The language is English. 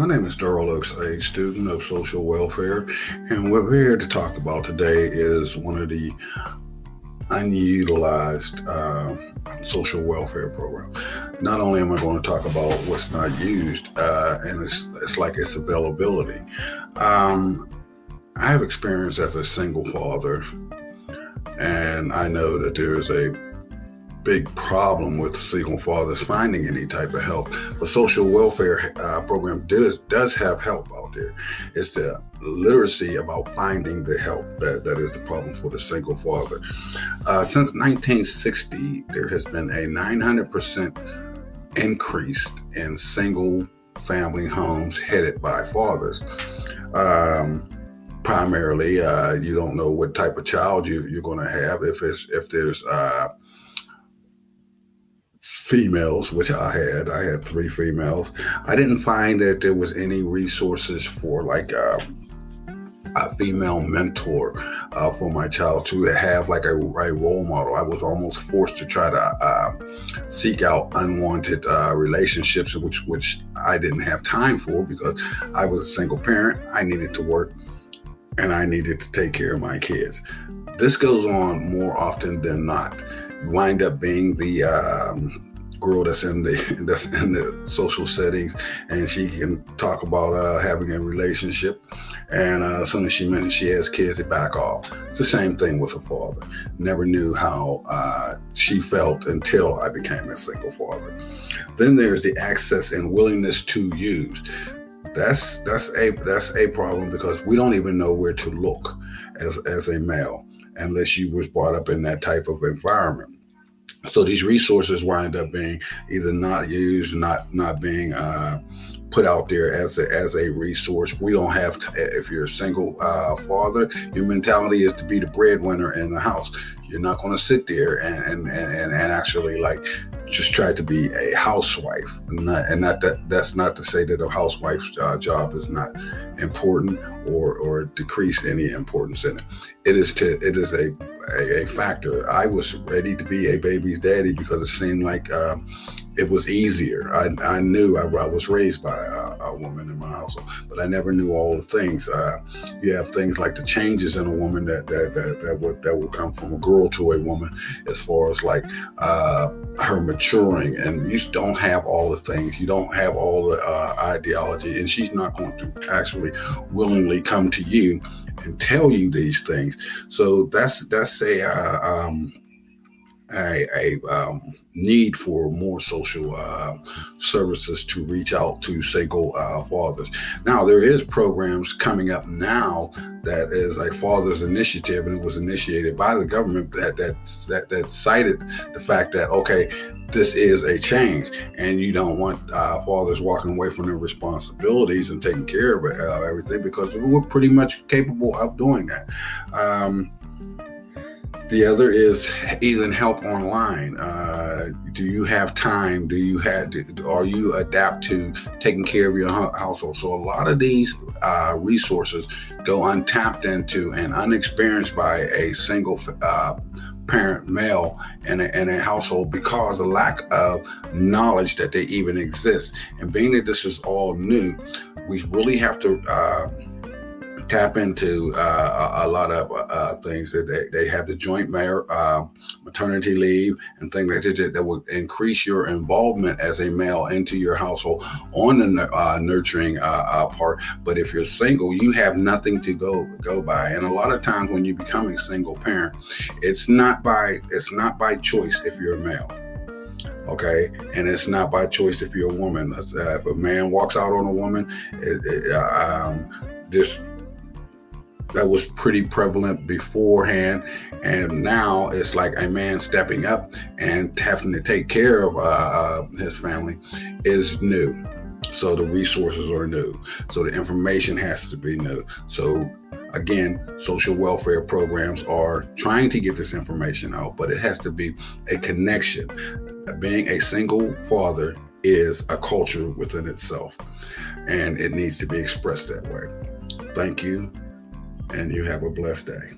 name is Darrell Oaks, a student of social welfare, and what we're here to talk about today is one of the unutilized social welfare programs. Not only am I going to talk about what's not used, and it's like its availability. I have experience as a single father, and I know that there's a big problem with single fathers finding any type of help. The social welfare program does have help out there. It's the literacy about finding the help that is the problem for the single father. Since 1960, there has been a 900% increase in single family homes headed by fathers. Primarily, you don't know what type of child you're going to have. If there's females, which I had 3 females. I didn't find that there was any resources for like a female mentor for my child to have like a role model. I was almost forced to try to seek out unwanted relationships, which I didn't have time for because I was a single parent. I needed to work and I needed to take care of my kids. This goes on more often than not. You wind up being the girl that's in the social settings, and she can talk about having a relationship, and as soon as she mentions she has kids, they back off. It's the same thing with a father. Never knew how she felt until I became a single father. Then there's the access and willingness to use. That's a problem because we don't even know where to look as a male unless you was brought up in that type of environment. So these resources wind up being either not used, not being put out there as a resource. We don't have if you're a single father, your mentality is to be the breadwinner in the house. You're not going to sit there and actually like just try to be a housewife. That's not to say that a housewife's job is not important or decrease any importance in it. It is a factor. I was ready to be a baby's daddy because it seemed like it was easier. I knew I was raised by a woman in my household, but I never knew all the things. You have things like the changes in a woman that will come from a girl to a woman, as far as like her maturing, and you just don't have all the things. You don't have all the ideology, and she's not going to actually willingly come to you and tell you these things. So that's a need for more social services to reach out to single fathers. Now, there is programs coming up now that is a father's initiative, and it was initiated by the government that cited the fact that, okay, this is a change, and you don't want fathers walking away from their responsibilities and taking care of everything, because we're pretty much capable of doing that. The other is even help online. Do you have time? Are you adapt to taking care of your household? So a lot of these resources go untapped into and unexperienced by a single parent male in a household because of lack of knowledge that they even exist. And being that this is all new, we really have to tap into a lot of things that they have the joint maternity leave and things like that will increase your involvement as a male into your household on the nurturing part. But if you're single, you have nothing to go by. And a lot of times when you become a single parent, it's not by choice if you're a male. Okay, and it's not by choice if you're a woman. If a man walks out on a woman, that was pretty prevalent beforehand, and now it's like a man stepping up and having to take care of his family is new. So the resources are new. So the information has to be new. So again, social welfare programs are trying to get this information out, but it has to be a connection. Being a single father is a culture within itself, and it needs to be expressed that way. Thank you. And you have a blessed day.